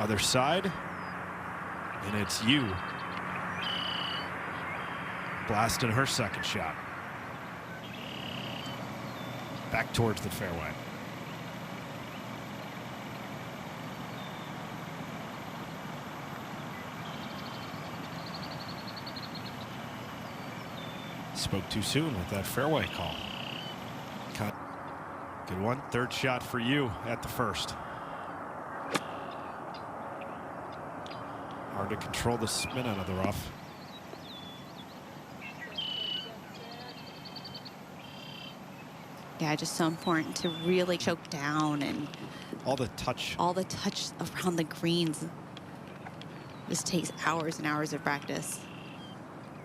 Other side, and it's Yu blasting her second shot. Back towards the fairway. Spoke too soon with that fairway call. Cut. Good one. Third shot for you at the first. Hard to control the spin out of the rough. Yeah, just so important to really choke down and all the touch around the greens. This takes hours and hours of practice.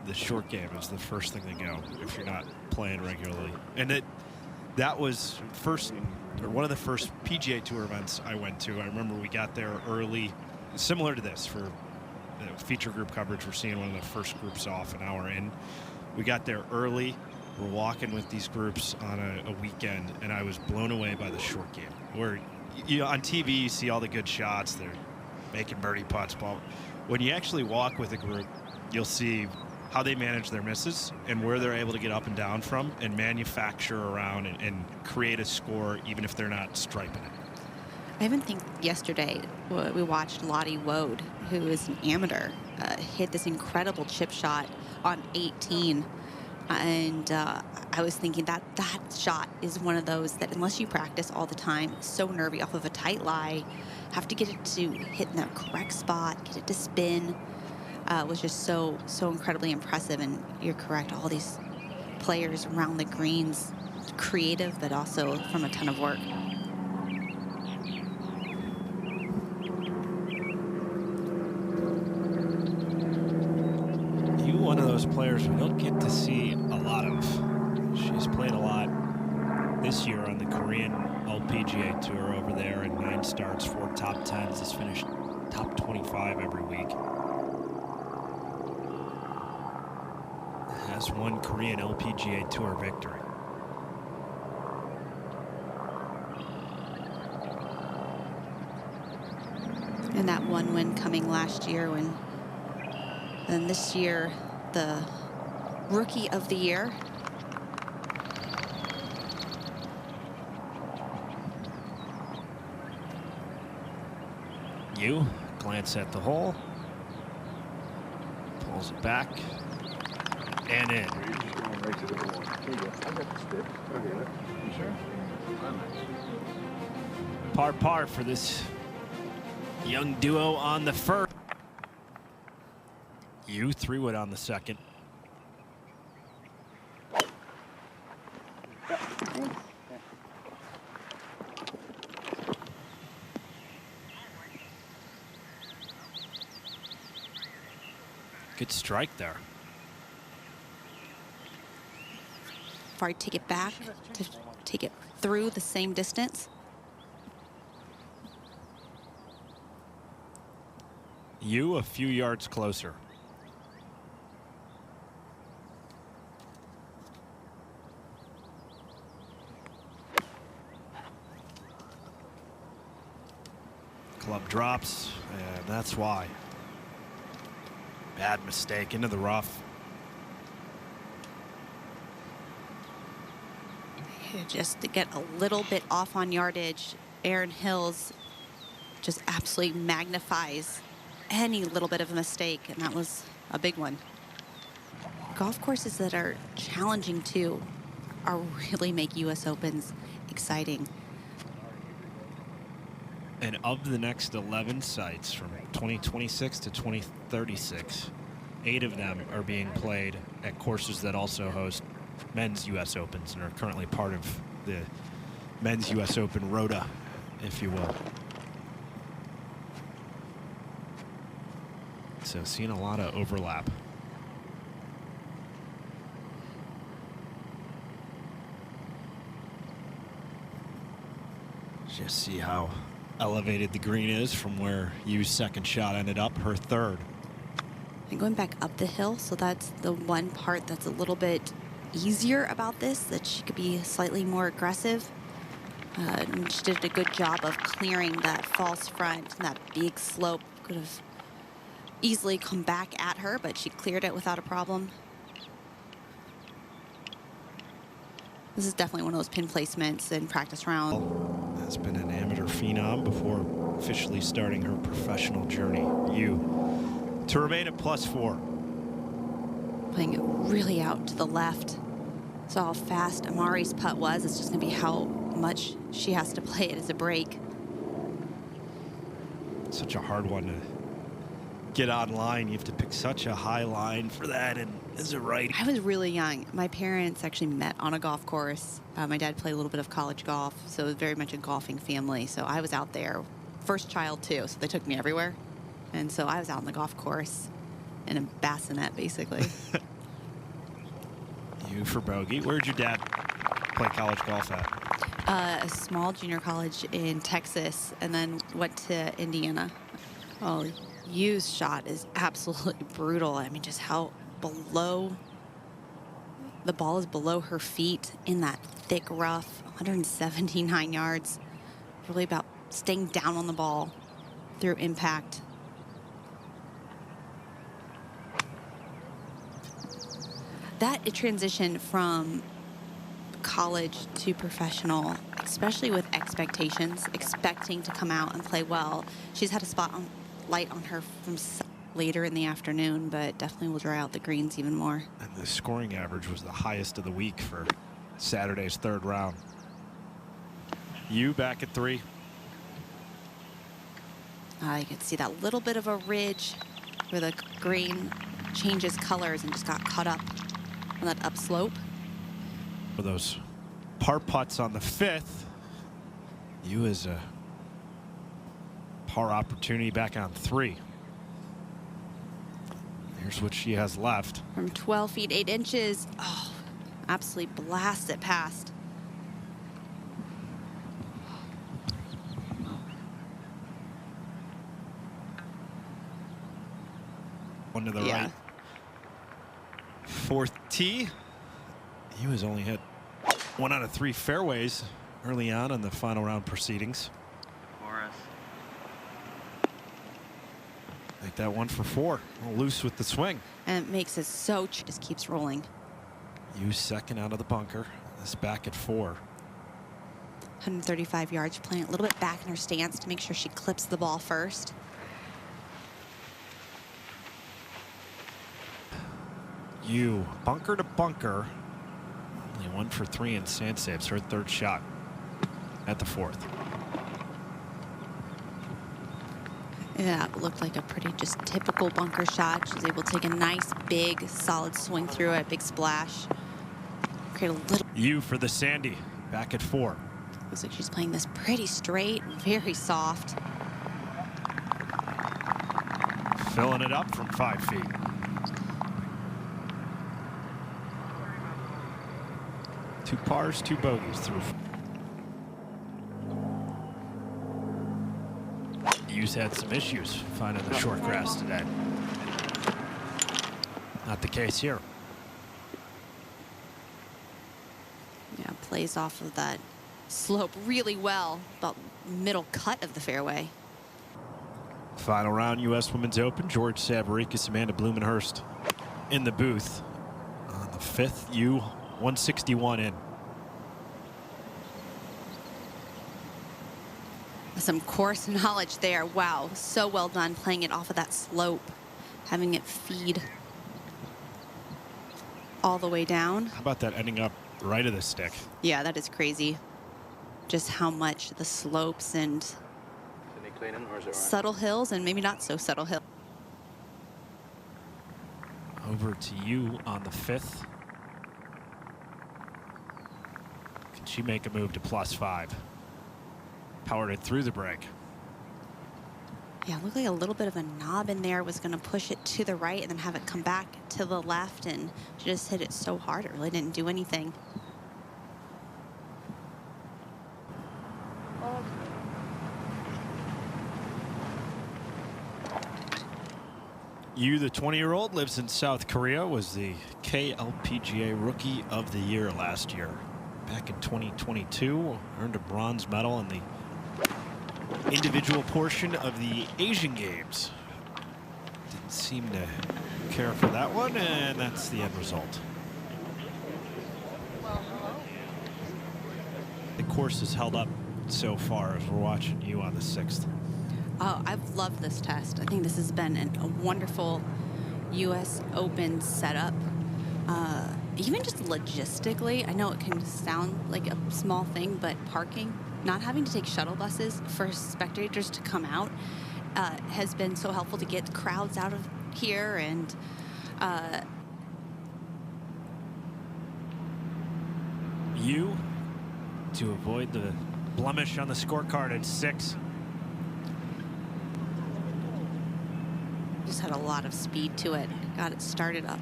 The short game is the first thing to go if you're not playing regularly. And that was one of the first PGA Tour events I went to. I remember we got there early, similar to this for feature group coverage. We're seeing one of the first groups off an hour in. We got there early. We're walking with these groups on a weekend, and I was blown away by the short game. Where on TV you see all the good shots, they're making birdie putts, but when you actually walk with a group, you'll see how they manage their misses and where they're able to get up and down from and manufacture around and create a score even if they're not striping it. I even think yesterday we watched Lottie Woad, who is an amateur, hit this incredible chip shot on 18. And I was thinking that shot is one of those that unless you practice all the time, so nervy off of a tight lie, have to get it to hit in the correct spot, get it to spin, was just so incredibly impressive. And you're correct, all these players around the greens, creative, but also from a ton of work. One of those players we don't get to see a lot of. She's played a lot this year on the Korean LPGA Tour over there, and 9 starts, 4 top 10s, has finished top 25 every week. Has one Korean LPGA Tour victory. And that one win coming last year then this year, the Rookie of the Year. Yu, glance at the hole. Pulls it back. And in. Par for this young duo on the first. Yu 3-wood on the second. Good strike there. If I take it back to take it through the same distance. Yu a few yards closer. Club drops, and that's why. Bad mistake into the rough. Just to get a little bit off on yardage, Aaron Hills just absolutely magnifies any little bit of a mistake, and that was a big one. Golf courses that are challenging too are really make U.S. Opens exciting. And of the next 11 sites from 2026 to 2036, 8 of them are being played at courses that also host men's U.S. Opens and are currently part of the men's U.S. Open rota, if you will. So seeing a lot of overlap. Just see how elevated the green is from where Yu's second shot ended up, her third. And going back up the hill, so that's the one part that's a little bit easier about this, that she could be slightly more aggressive. And she did a good job of clearing that false front, and that big slope could have easily come back at her, but she cleared it without a problem. This is definitely one of those pin placements in practice round. Has been an amateur phenom before officially starting her professional journey. You to remain at +4. Playing it really out to the left. Saw how fast Amari's putt was. It's just going to be how much she has to play it as a break. Such a hard one to get online. You have to pick such a high line for that. And is it right? I was really young. My parents actually met on a golf course. My dad played a little bit of college golf, so it was very much a golfing family. So I was out there. First child, too, so they took me everywhere. And so I was out on the golf course in a bassinet, basically. You for bogey. Where'd your dad play college golf at? A small junior college in Texas, and then went to Indiana. Oh, Yu's shot is absolutely brutal. I mean, just how below the ball is below her feet in that thick rough. 179 yards. Really about staying down on the ball through impact. That transition from college to professional, especially with expectations, expecting to come out and play well. She's had a spot on light on her from later in the afternoon, but definitely will dry out the greens even more. And the scoring average was the highest of the week for Saturday's third round. You back at 3. You can see that little bit of a ridge where the green changes colors and just got caught up on that upslope. For those par putts on the 5th, you is a par opportunity back on 3. Here's what she has left. From 12 feet, 8 inches. Oh, absolutely blast it past. One to the right. 4th tee. He was only hit 1 out of 3 fairways early on in the final round proceedings. Make that 1 for 4. A little loose with the swing. And it makes it so, just keeps rolling. You second out of the bunker. This back at 4. 135 yards, playing a little bit back in her stance to make sure she clips the ball first. You bunker to bunker. Only 1 for 3 in sand saves. Her 3rd shot at the 4th. Yeah, it looked like a pretty just typical bunker shot. She was able to take a nice, big, solid swing through it, big splash. Create a little. You for the Sandy, back at 4. Looks like she's playing this pretty straight, very soft. Filling it up from 5 feet. Two pars, 2 bogeys through. Hughes had some issues finding the short grass today. Not the case here. Yeah, plays off of that slope really well, about middle cut of the fairway. Final round, U.S. Women's Open. George Savarickas, Amanda Blumenhurst in the booth. On the 5th, U 161 in. Some course knowledge there. Wow, so well done playing it off of that slope, having it feed all the way down. How about that ending up right of the stick? Yeah, that is crazy. Just how much the slopes and subtle hills and maybe not so subtle hills. Over to you on the 5th. Can she make a move to +5? Powered it through the break. Yeah, looked like a little bit of a knob in there was going to push it to the right and then have it come back to the left, and she just hit it so hard it really didn't do anything. You, the 20-year-old, lives in South Korea, was the KLPGA Rookie of the Year last year. back in 2022. Earned a bronze medal in the individual portion of the Asian Games. Didn't seem to care for that one, and that's the end result. The course has held up so far as we're watching you on the 6th. Oh, I've loved this test. I think this has been a wonderful U.S. Open setup. Even just logistically, I know it can sound like a small thing, but parking, not having to take shuttle buses for spectators to come out has been so helpful to get crowds out of here. And you, to avoid the blemish on the scorecard at 6. Just had a lot of speed to it. Got it started up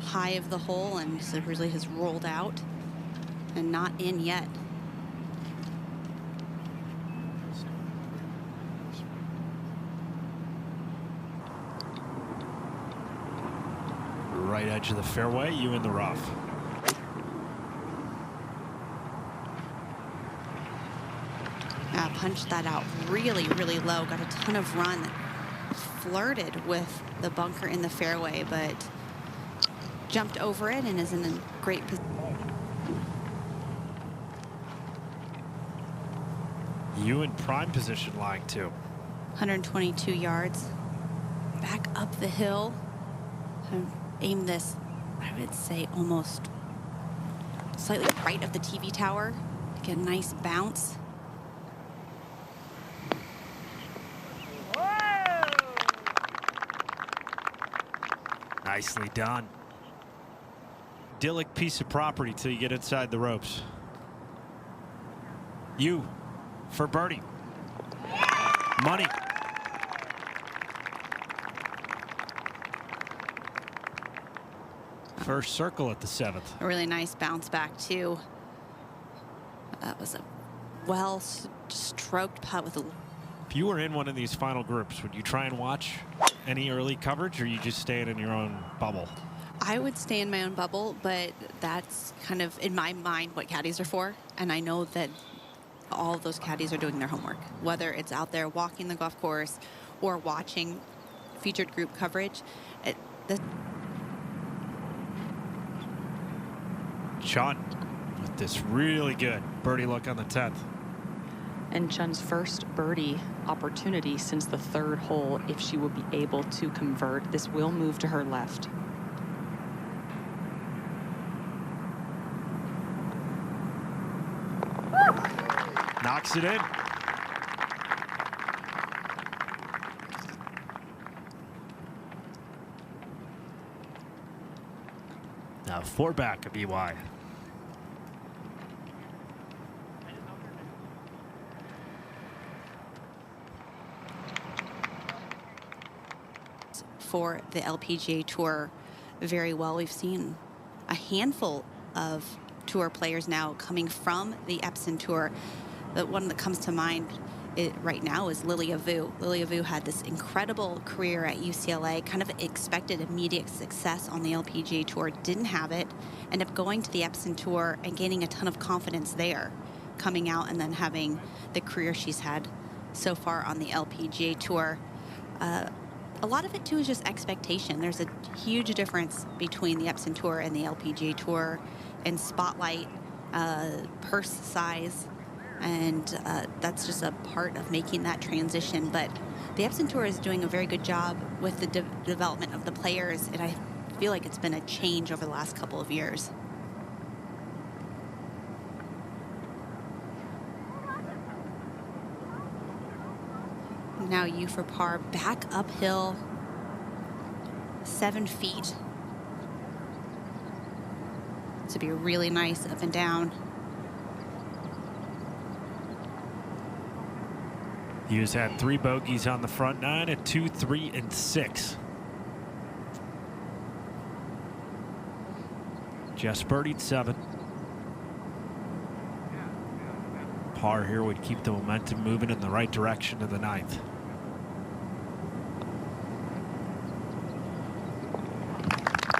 high of the hole and so it really has rolled out and not in yet. Right edge of the fairway, you in the rough. Punched that out really, really low. Got a ton of run. Flirted with the bunker in the fairway, but jumped over it and is in a great position. You in prime position lying too. 122 yards. Back up the hill. Aim this, I would say, almost slightly right of the TV tower. Get a nice bounce. Nicely done. Idyllic piece of property till you get inside the ropes. You for birdie. Money. First circle at the 7th. A really nice bounce back too. That was a well-stroked putt with a... If you were in one of these final groups, would you try and watch any early coverage, or you just staying in your own bubble? I would stay in my own bubble, but that's kind of, in my mind, what caddies are for. And I know that all of those caddies are doing their homework, whether it's out there walking the golf course or watching featured group coverage. Chun with this really good birdie look on the 10th. And Chun's first birdie opportunity since the 3rd hole. If she will be able to convert, this will move to her left. Knocks it in. Now 4 back of EY. For the LPGA Tour very well. We've seen a handful of tour players now coming from the Epson Tour. The one that comes to mind right now is Lilia Vu. Lilia Vu had this incredible career at UCLA, kind of expected immediate success on the LPGA Tour, didn't have it, ended up going to the Epson Tour and gaining a ton of confidence there, coming out and then having the career she's had so far on the LPGA Tour. A lot of it, too, is just expectation. There's a huge difference between the Epson Tour and the LPGA Tour in spotlight, purse size, and that's just a part of making that transition. But the Epson Tour is doing a very good job with the development of the players, and I feel like it's been a change over the last couple of years. Now you for par, back uphill, 7 feet. To be really nice up and down. Hughes had 3 bogeys on the front 9 at 2, 3, and 6. Just birdied 7. Par here would keep the momentum moving in the right direction to the 9th.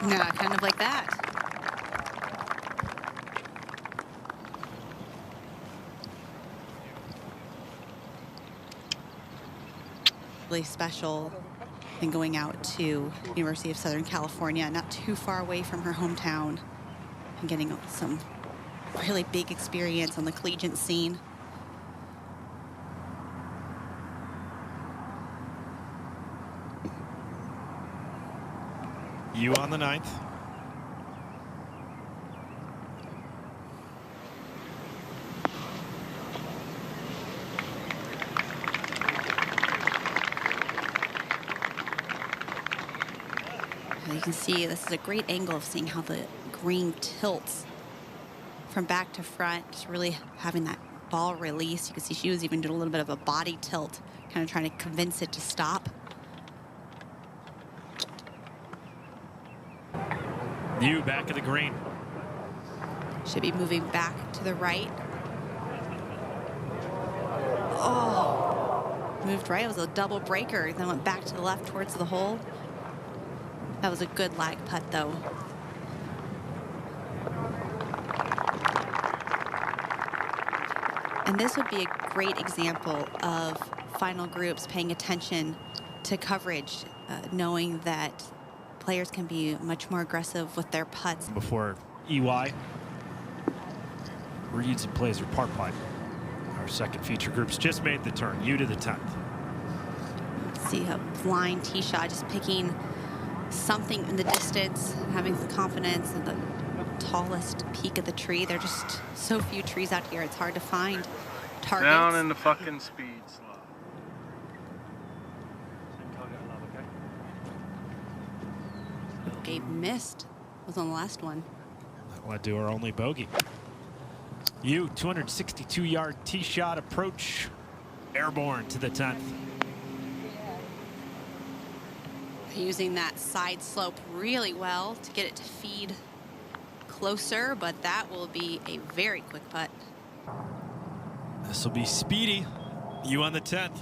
Yeah, kind of like that. really special than going out to University of Southern California, not too far away from her hometown, and getting some really big experience on the collegiate scene. You on the 9th. You can see this is a great angle of seeing how the green tilts from back to front, just really having that ball release. You can see she was even doing a little bit of a body tilt, kind of trying to convince it to stop. You back of the green. Should be moving back to the right. Oh, moved right. It was a double breaker, then went back to the left towards the hole. That was a good lag putt, though. And this would be a great example of final groups paying attention to coverage, knowing that players can be much more aggressive with their putts. Before EY reads and plays her par putt. Our second feature group's just made the turn. You to the 10th. See a blind tee shot, just picking something in the distance, having the confidence of the tallest peak of the tree. There are just so few trees out here. It's hard to find targets. Down in the fucking speed slot. Gabe missed. Was on the last one. That led to our only bogey. You 262-yard tee shot approach, airborne to the 10th. Using that side slope really well to get it to feed closer, but that will be a very quick putt. This will be speedy. You on the 10th.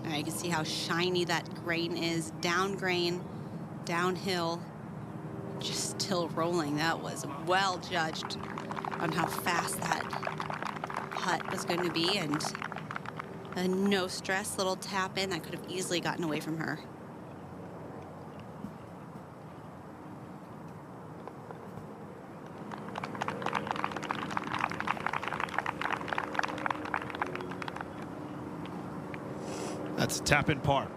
You can see how shiny that grain is. Down grain, downhill, just still rolling. That was well judged on how fast that putt was going to be, and a no stress little tap in that could have easily gotten away from her. That's a tap in par.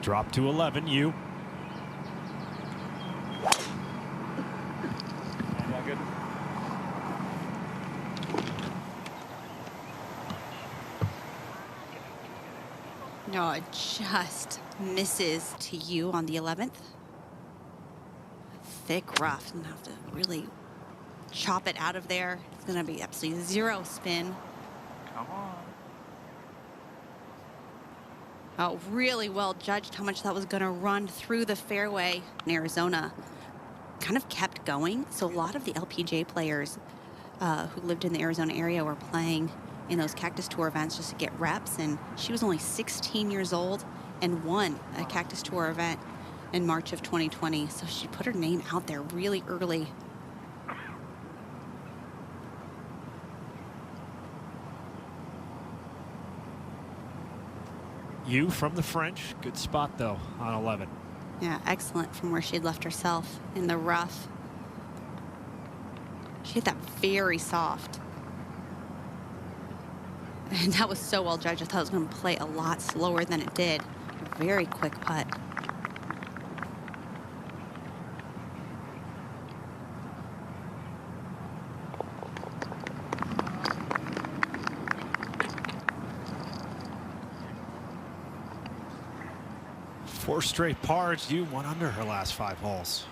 Drop to 11, you. Good. No, it just misses to you on the 11th. Thick rough. Gonna have to really chop it out of there. It's gonna be absolutely zero spin. Come on. Oh, really well judged how much that was gonna run through the fairway in Arizona. Kind of kept going. So a lot of the LPGA players who lived in the Arizona area were playing in those Cactus Tour events just to get reps. And she was only 16 years old and won a Cactus Tour event in March of 2020. So she put her name out there really early. You from the French. Good spot, though, on 11. Yeah, excellent from where she had left herself in the rough. She hit that very soft. And that was so well judged. I thought it was going to play a lot slower than it did. Very quick putt. Four straight pars. You one under her last 5 holes.